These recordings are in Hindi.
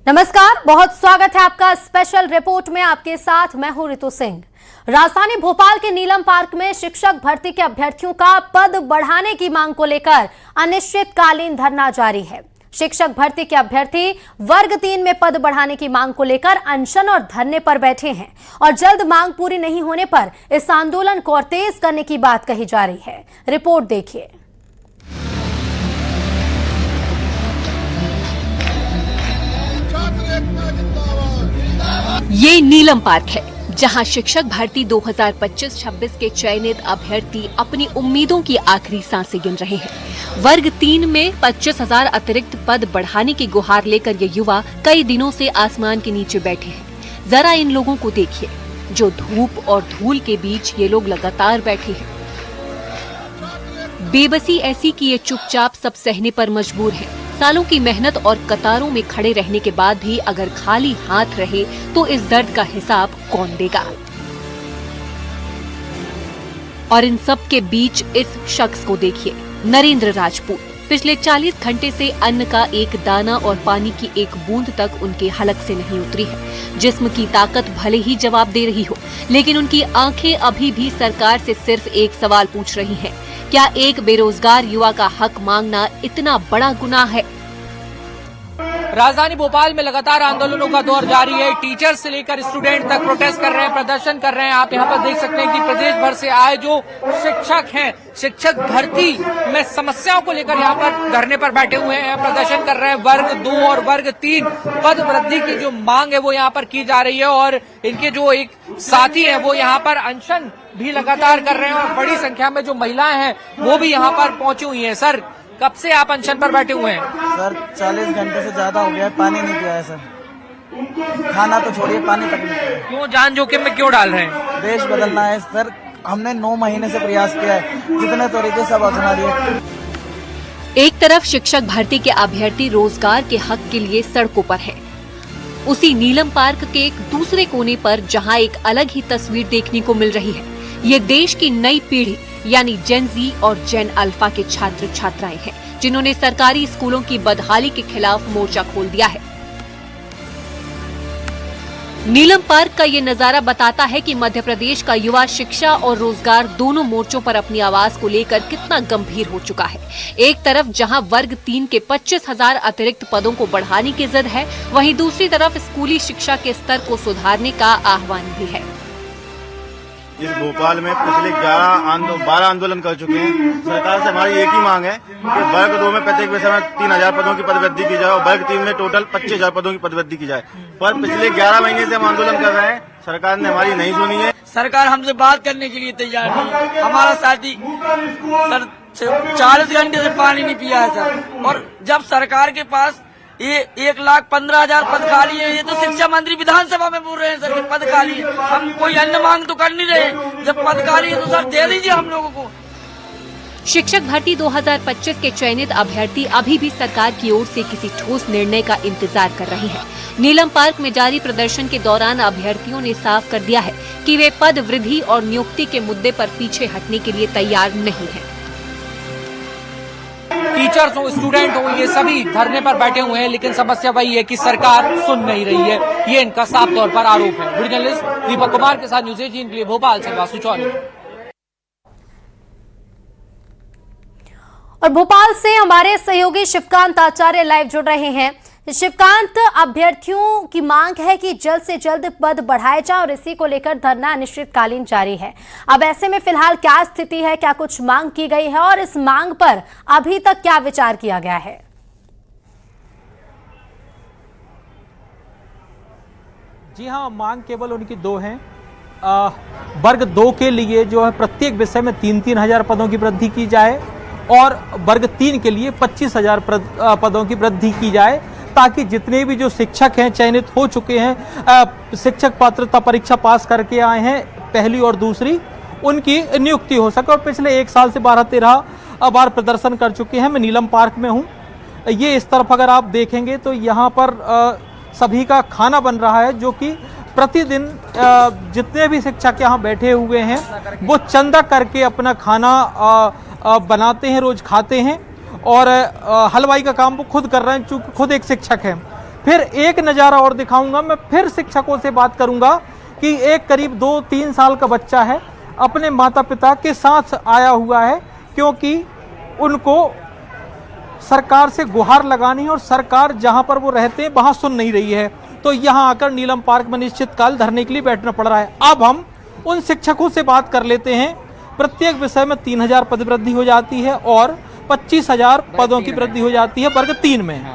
नमस्कार, बहुत स्वागत है आपका स्पेशल रिपोर्ट में। आपके साथ मैं हूं रितु सिंह। राजधानी भोपाल के नीलम पार्क में शिक्षक भर्ती के अभ्यर्थियों का पद बढ़ाने की मांग को लेकर अनिश्चितकालीन धरना जारी है। शिक्षक भर्ती के अभ्यर्थी वर्ग 3 में पद बढ़ाने की मांग को लेकर अनशन और धरने पर बैठे हैं और जल्द मांग पूरी नहीं होने पर इस आंदोलन को और तेज करने की बात कही जा रही है। रिपोर्ट देखिए। ये नीलम पार्क है जहां शिक्षक भर्ती 2025-26 के चयनित अभ्यर्थी अपनी उम्मीदों की आखिरी सांसें गिन रहे हैं। वर्ग 3 में 25,000 अतिरिक्त पद बढ़ाने की गुहार लेकर ये युवा कई दिनों से आसमान के नीचे बैठे हैं। जरा इन लोगों को देखिए, जो धूप और धूल के बीच ये लोग लगातार बैठे हैं। बेबसी ऐसी कि ये चुपचाप सब सहने पर मजबूर हैं। सालों की मेहनत और कतारों में खड़े रहने के बाद भी अगर खाली हाथ रहे तो इस दर्द का हिसाब कौन देगा। और इन सब के बीच इस शख्स को देखिए, नरेंद्र राजपूत। पिछले 40 घंटे से अन्न का एक दाना और पानी की एक बूंद तक उनके हलक से नहीं उतरी है। जिस्म की ताकत भले ही जवाब दे रही हो, लेकिन उनकी आंखें अभी भी सरकार से सिर्फ एक सवाल पूछ रही हैं। क्या एक बेरोजगार युवा का हक मांगना इतना बड़ा गुनाह है? राजधानी भोपाल में लगातार आंदोलनों का दौर जारी है। टीचर्स से लेकर स्टूडेंट तक प्रोटेस्ट कर रहे हैं, प्रदर्शन कर रहे हैं। आप यहाँ पर देख सकते हैं कि प्रदेश भर से आए जो शिक्षक हैं, शिक्षक भर्ती में समस्याओं को लेकर यहाँ पर धरने पर बैठे हुए हैं, प्रदर्शन कर रहे हैं। वर्ग 2 और वर्ग 3 पद वृद्धि की जो मांग है वो यहाँ पर की जा रही है और इनके जो एक साथी हैं वो यहाँ पर अनशन भी लगातार कर रहे हैं और बड़ी संख्या में जो महिलाएं हैं वो भी यहाँ पर पहुंची हुई हैं। सर, कब से आप अनशन पर बैठे हुए हैं? सर 40 घंटे से ज्यादा हो गया है, पानी नहीं पिया है सर। खाना तो छोड़िए, पानी तक नहीं पिया। क्यों जान जोखिम में क्यों डाल रहे हैं? देश बदलना है सर। हमने 9 महीने से प्रयास किया है, जितने तरीके सब आजमा लिए। एक तरफ शिक्षक भर्ती के अभ्यर्थी रोजगार के हक के लिए सड़कों पर हैं। उसी नीलम पार्क के एक दूसरे कोने पर जहां एक अलग ही तस्वीर देखने को मिल रही है, ये देश की नई पीढ़ी यानी जेन जी और जेन अल्फा के छात्र छात्राएं हैं, जिन्होंने सरकारी स्कूलों की बदहाली के खिलाफ मोर्चा खोल दिया है। नीलम पार्क का ये नजारा बताता है कि मध्य प्रदेश का युवा शिक्षा और रोजगार दोनों मोर्चों पर अपनी आवाज को लेकर कितना गंभीर हो चुका है। एक तरफ जहां वर्ग 3 के 25,000 अतिरिक्त पदों को बढ़ाने की जिद है, वहीं दूसरी तरफ स्कूली शिक्षा के स्तर को सुधारने का आह्वान भी है। इस भोपाल में पिछले 12 आंदोलन कर चुके हैं। सरकार से हमारी एक ही मांग है कि वर्ग 2 में प्रत्येक विषय में 3,000 पदों की पदवृद्धि की जाए और वर्ग 3 में टोटल 25,000 पदों की पदवृद्धि की जाए। पर पिछले 11 महीने से हम आंदोलन कर रहे हैं, सरकार ने हमारी नहीं सुनी है। सरकार हमसे बात करने के लिए तैयार नहीं है। हमारा साथी सर 40 घंटे से पानी नहीं पिया है सर। और जब सरकार के पास ये 1,15,000 पद खाली है, ये तो शिक्षा मंत्री विधानसभा में बोल रहे हैं सर कि पद खाली है। हम कोई अन्य मांग तो कर नहीं रहे। जब पद खाली है तो सर दे दीजिए हम लोगों को। शिक्षक भर्ती 2025 के चयनित अभ्यर्थी अभी भी सरकार की ओर से किसी ठोस निर्णय का इंतजार कर रहे हैं। नीलम पार्क में जारी प्रदर्शन के दौरान अभ्यर्थियों ने साफ कर दिया है कि वे पद वृद्धि और नियुक्ति के मुद्दे पर पीछे हटने के लिए तैयार नहीं है। टीचर्स हो, स्टूडेंट हो, ये सभी धरने पर बैठे हुए हैं, लेकिन समस्या वही है कि सरकार सुन नहीं रही है। ये इनका साफ तौर पर आरोप है। वीडियो जर्नलिस्ट दीपक कुमार के साथ न्यूज 18 के लिए भोपाल से वासु चौधरी। और भोपाल से हमारे सहयोगी शिवकांत आचार्य लाइव जुड़ रहे हैं। शिवकांत, अभ्यर्थियों की मांग है कि जल्द से जल्द पद बढ़ाए जाए और इसी को लेकर धरना अनिश्चितकालीन जारी है। अब ऐसे में फिलहाल क्या स्थिति है, क्या कुछ मांग की गई है और इस मांग पर अभी तक क्या विचार किया गया है? जी हाँ, मांग केवल उनकी 2 हैं। वर्ग 2 के लिए जो है प्रत्येक विषय में 3-3 पदों की वृद्धि की जाए और वर्ग 3 के लिए 25,000 पदों की वृद्धि की जाए, ताकि जितने भी जो शिक्षक हैं चयनित हो चुके हैं, शिक्षक पात्रता परीक्षा पास करके आए हैं पहली और दूसरी, उनकी नियुक्ति हो सके। और पिछले 1 साल से 12-13 बार प्रदर्शन कर चुके हैं। मैं नीलम पार्क में हूँ। ये इस तरफ अगर आप देखेंगे तो यहाँ पर सभी का खाना बन रहा है, जो कि प्रतिदिन जितने भी शिक्षक यहाँ बैठे हुए हैं वो चंदा करके अपना खाना बनाते हैं, रोज खाते हैं। और हलवाई का काम वो खुद कर रहे हैं, चूंकि खुद एक शिक्षक है। फिर एक नज़ारा और दिखाऊंगा, मैं फिर शिक्षकों से बात करूंगा कि एक करीब 2-3 साल का बच्चा है, अपने माता पिता के साथ आया हुआ है क्योंकि उनको सरकार से गुहार लगानी है और सरकार जहां पर वो रहते हैं वहां सुन नहीं रही है, तो यहां आकर नीलम पार्क में अनिश्चितकाल धरने के लिए बैठना पड़ रहा है। अब हम उन शिक्षकों से बात कर लेते हैं। प्रत्येक विषय में 3000 पद वृद्धि हो जाती है और 25,000 पदों की वृद्धि हो जाती है वर्ग 3 में।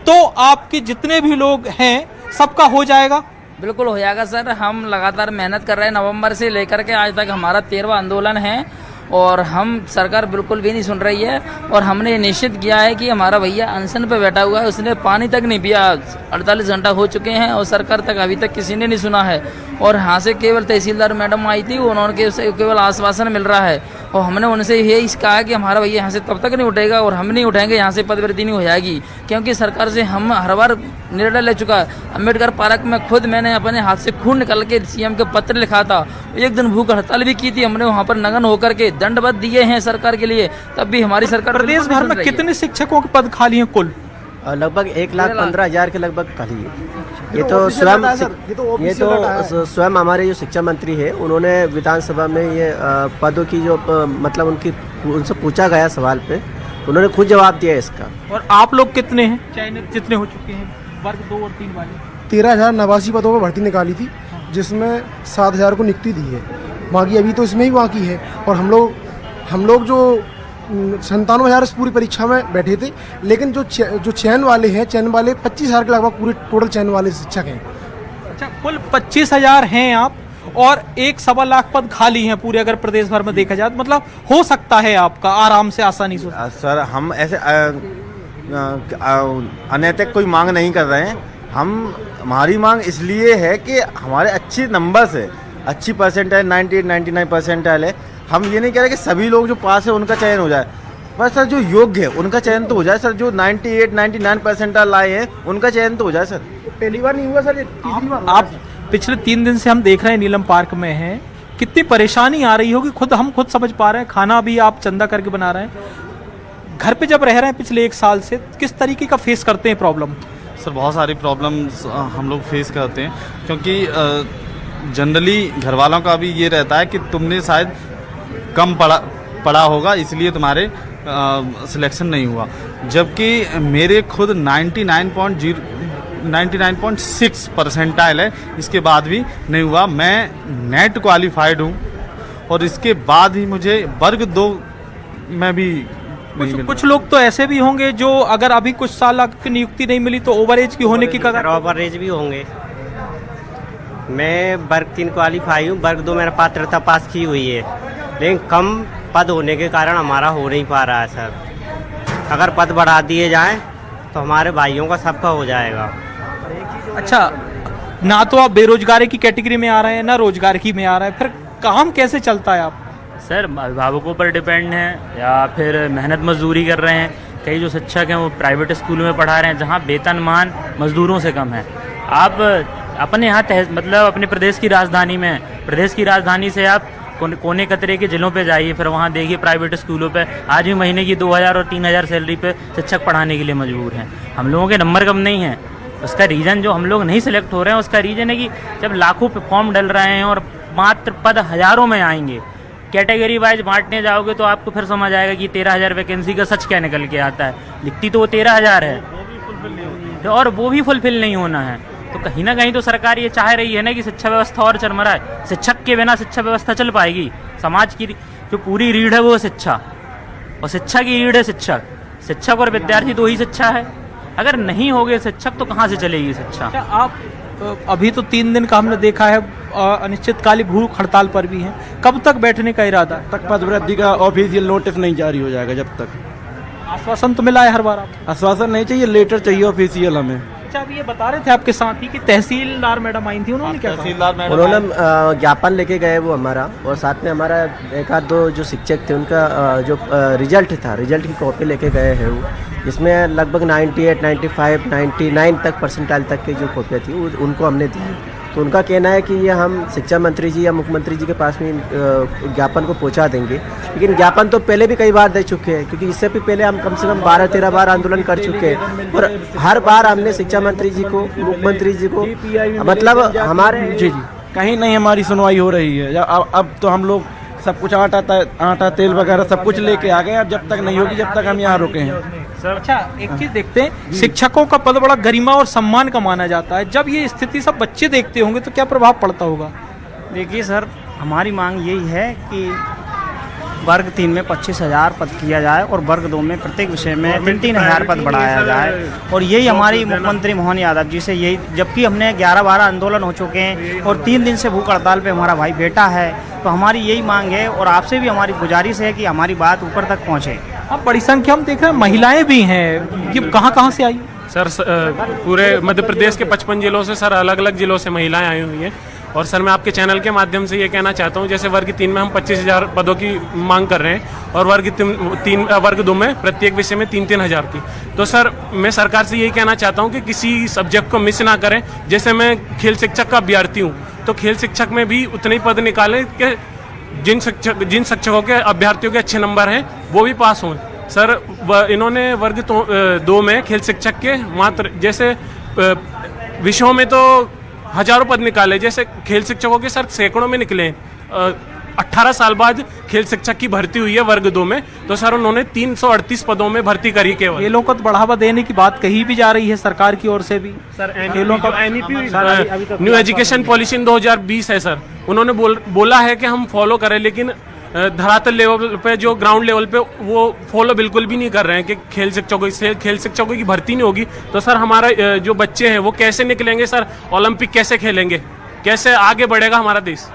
तो आपके जितने भी लोग हैं सबका हो जाएगा? बिल्कुल हो जाएगा सर। हम लगातार मेहनत कर रहे हैं, नवंबर से लेकर के आज तक हमारा 13वां आंदोलन है और हम सरकार बिल्कुल भी नहीं सुन रही है। और हमने निश्चित किया है कि हमारा भैया अनशन पे बैठा हुआ है, उसने पानी तक नहीं पिया, 48 घंटा हो चुके हैं और सरकार तक अभी तक किसी ने नहीं सुना है। और यहाँ से केवल तहसीलदार मैडम आई थी, उन्होंने केवल आश्वासन मिल रहा है और हमने उनसे यही कहा कि हमारा भैया यहाँ से तब तक नहीं उठेगा और हम नहीं उठाएंगे यहाँ से पदवृद्धि नहीं हो जाएगी, क्योंकि सरकार से हम हर बार निर्णय ले चुका है। अम्बेडकर पार्क में खुद मैंने अपने हाथ से खून निकाल के सीएम के पत्र लिखा था, एक दिन भूख हड़ताल भी की थी हमने, वहाँ पर नगन होकर के दंडवत दिए हैं सरकार के लिए, तब भी हमारी सरकार। प्रदेश भर में कितने शिक्षकों के पद खाली हैं कुल? लगभग 1,15,000 के लगभग खाली है। ये तो स्वयं हमारे जो शिक्षा मंत्री है, उन्होंने विधानसभा में ये पदों की जो मतलब उनसे पूछा गया सवाल पे, उन्होंने खुद जवाब दिया इसका। और आप लोग कितने हैं चयनित, जितने हो चुके हैं वर्ग 2 और 3 वाले? 13,089 पदों पर भर्ती निकाली थी, जिसमें 7,000 को नियुक्ति दी है, बाकी अभी तो इसमें ही बाकी है। और हम लोग जो 97,000 इस पूरी परीक्षा में बैठे थे, लेकिन जो चयन वाले हैं, चयन वाले 25,000 के लगभग पूरे टोटल चयन वाले शिक्षक हैं। अच्छा, कुल 25,000 हैं आप और 1.25 लाख पद खाली हैं पूरे, अगर प्रदेश भर में देखा जाए तो मतलब हो सकता है आपका आराम से, आसानी से। सर हम ऐसे अनैतिक कोई मांग नहीं कर रहे हैं। हमारी मांग इसलिए है कि हमारे अच्छे नंबर से, अच्छी परसेंटाइल 98, 99 परसेंटाइल है। हम ये नहीं कह रहे कि सभी लोग जो पास है उनका चयन हो जाए, पर सर जो योग्य है उनका चयन तो हो जाए सर। जो 98, 99 परसेंटाइल लाए हैं उनका चयन तो हो जाए सर। पहली बार नहीं हुआ सर, ये तीसरी बार। आप पिछले 3 दिन से हम देख रहे हैं नीलम पार्क में हैं, कितनी परेशानी आ रही होगी, हम खुद समझ पा रहे हैं। खाना भी आप चंदा करके बना रहे हैं, घर पे जब रह रहे हैं पिछले 1 साल से, किस तरीके का फेस करते हैं प्रॉब्लम? सर बहुत सारी प्रॉब्लम्स हम लोग फेस करते हैं, क्योंकि जनरली घर वालों का भी ये रहता है कि तुमने शायद कम पढ़ा होगा इसलिए तुम्हारे सिलेक्शन नहीं हुआ, जबकि मेरे खुद 99.6 परसेंटाइल है, इसके बाद भी नहीं हुआ। मैं नेट क्वालिफाइड हूँ और इसके बाद ही मुझे वर्ग 2 में भी कुछ लोग तो ऐसे भी होंगे जो अगर अभी कुछ साल की नियुक्ति नहीं मिली तो ओवर एज की होने की कगार। ओवर एज भी होंगे। मैं वर्ग 3 क्वालिफाई हूँ, वर्ग 2 मेरा पात्रता पास की हुई है, लेकिन कम पद होने के कारण हमारा हो नहीं पा रहा है सर। अगर पद बढ़ा दिए जाएं तो हमारे भाइयों का सबका हो जाएगा। अच्छा, ना तो आप बेरोजगारी की कैटेगरी में आ रहे हैं, ना रोजगार की में आ रहे हैं, फिर काम कैसे चलता है आप? सर अभिभावकों पर डिपेंड हैं या फिर मेहनत मजदूरी कर रहे हैं। कई जो शिक्षक हैं वो प्राइवेट स्कूल में पढ़ा रहे हैं जहाँ वेतनमान मजदूरों से कम है। आप अपने यहाँ मतलब अपने प्रदेश की राजधानी में, प्रदेश की राजधानी से आप कोने कतरे के जिलों पे जाइए, फिर वहाँ देखिए प्राइवेट स्कूलों पे आज भी महीने की 2,000 और 3,000 सैलरी पे शिक्षक पढ़ाने के लिए मजबूर हैं। हम लोगों के नंबर कम नहीं हैं, उसका रीज़न जो हम लोग नहीं सिलेक्ट हो रहे हैं उसका रीज़न है कि जब लाखों पे फॉर्म डल रहे हैं और मात्र पद हज़ारों में आएंगे, कैटेगरी वाइज बांटने जाओगे तो आपको फिर समझ आएगा कि 13,000 वैकेंसी का सच क्या निकल के आता है। दिखती तो वो 13,000 है और वो भी फुलफिल नहीं होना है। तो कहीं ना कहीं तो सरकार ये चाह रही है ना कि शिक्षा व्यवस्था और चरमराए। शिक्षक के बिना शिक्षा व्यवस्था चल पाएगी? समाज की जो पूरी रीढ़ है वो शिक्षा, और शिक्षा की रीढ़ है शिक्षक। शिक्षक और विद्यार्थी दो ही शिक्षा है। अगर नहीं होगे शिक्षक तो कहाँ से चलेगी शिक्षा? आप अभी तो 3 दिन का हमने देखा है, अनिश्चितकालीन भूख हड़ताल पर भी हैं, कब तक बैठने का इरादा? तक पदवृद्धि का ऑफिशियल नोटिस नहीं जारी हो जाएगा जब तक। आश्वासन तो मिला है हर बार? आप आश्वासन नहीं चाहिए, लेटर चाहिए ऑफिशियल हमें। अच्छा, अभी ये बता रहे थे आपके साथ ही कि तहसीलदार मैडम आई थी, उन्होंने क्या कहा? उन्होंने ज्ञापन लेके गए वो हमारा, और साथ में हमारा 1 आध 2 जो शिक्षक थे उनका जो रिजल्ट था, रिजल्ट की कॉपी लेके गए हैं वो। इसमें लगभग 98, 95, 99 तक परसेंटाइल तक की जो कॉपियाँ थी उनको हमने दी। तो उनका कहना है कि ये हम शिक्षा मंत्री जी या मुख्यमंत्री जी के पास में ज्ञापन को पहुंचा देंगे, लेकिन ज्ञापन तो पहले भी कई बार दे चुके हैं, क्योंकि इससे भी पहले हम कम से कम 12-13 बार आंदोलन कर चुके हैं और हर बार हमने शिक्षा मंत्री जी को, मुख्यमंत्री जी को, मतलब हमारे जी कहीं नहीं हमारी सुनवाई हो रही है। अब तो हम लोग सब कुछ आटा तेल वगैरह सब कुछ लेके आ गए। अब जब तक नहीं होगी, जब तक हम यहाँ रुके हैं। अच्छा, एक चीज देखते हैं, शिक्षकों का पद बड़ा गरिमा और सम्मान का माना जाता है। जब ये स्थिति सब बच्चे देखते होंगे तो क्या प्रभाव पड़ता होगा? देखिए सर, हमारी मांग यही है कि वर्ग 3 में 25,000 पद किया जाए और वर्ग 2 में प्रत्येक विषय में 3-3 पद बढ़ाया जाए। और यही हमारी मुख्यमंत्री मोहन यादव जी से यही, जबकि हमने 11-12 आंदोलन हो चुके हैं और 3 दिन से भूख हड़ताल पे हमारा भाई बैठा है, तो हमारी यही मांग है और आपसे भी हमारी गुजारिश है कि हमारी बात ऊपर तक पहुँचे। अब बड़ी संख्या में देख रहे हैं महिलाएं भी हैं, ये कहाँ से आई? सर पूरे मध्य प्रदेश के 55 जिलों से सर, अलग अलग जिलों से महिलाएं आई हुई हैं। और सर मैं आपके चैनल के माध्यम से ये कहना चाहता हूँ, जैसे वर्ग 3 में हम 25,000 पदों की मांग कर रहे हैं और वर्ग 2 में प्रत्येक विषय में 3-3 हज़ार की। तो सर मैं सरकार से यही कहना चाहता हूँ कि किसी सब्जेक्ट को मिस ना करें। जैसे मैं खेल शिक्षक का अभ्यर्थी हूँ, तो खेल शिक्षक में भी उतने ही पद निकालें कि जिन शिक्षकों के अभ्यर्थियों के अच्छे नंबर हैं वो भी पास हों। सर इन्होंने वर्ग 2 में खेल शिक्षक के मात्र जैसे विषयों में तो हजारों पद निकाले, जैसे खेल शिक्षकों के सर सैकड़ों में निकले। 18 साल बाद खेल शिक्षक की भर्ती हुई है वर्ग 2 में, तो सर उन्होंने 338 पदों में भर्ती करी केवल। खेलों को तो बढ़ावा देने की बात कही भी जा रही है सरकार की ओर से भी। सर खेलों का न्यू एजुकेशन पॉलिसी 2020 है सर, उन्होंने बोला है कि हम फॉलो करें, लेकिन धरातल लेवल पे, जो ग्राउंड लेवल पे, वो फॉलो बिल्कुल भी नहीं कर रहे हैं कि खेल शिक्षकों की भर्ती नहीं होगी। तो सर हमारा जो बच्चे हैं वो कैसे निकलेंगे सर, ओलंपिक कैसे खेलेंगे, कैसे आगे बढ़ेगा हमारा देश?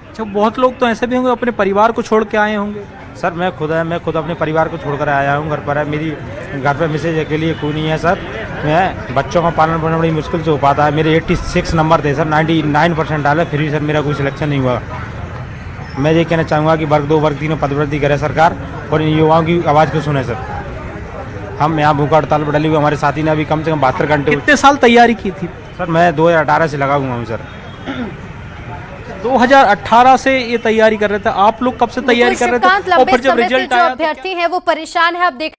अच्छा, बहुत लोग तो ऐसे भी होंगे अपने परिवार को छोड़ के आए होंगे। सर मैं खुद अपने परिवार को छोड़कर आया हूँ, घर पर है मेरी, घर पर मिसेज के लिए कोई नहीं है सर। मैं बच्चों का पालन पोषण बड़ी मुश्किल से हो पाता है। मेरे 86 नंबर थे सर, 99% डाले, फिर भी सर मेरा कोई सिलेक्शन नहीं हुआ। मैं ये कहना चाहूँगा कि वर्ग 2 वर्ग 3 में पदवृद्धि करे सरकार और इन युवाओं की आवाज़ को सुने सर। हम यहाँ भूख हड़ताल पर डली हुई, हमारे साथी ने अभी कम से कम 72 घंटे। कितने साल तैयारी की थी? सर मैं 2018 से लगा हुआ हूँ सर। 2018 से ये तैयारी कर रहे थे आप लोग? कब से तैयारी कर रहे थे? लंबे समय से जो अभ्यर्थी हैं वो परेशान है। अब देख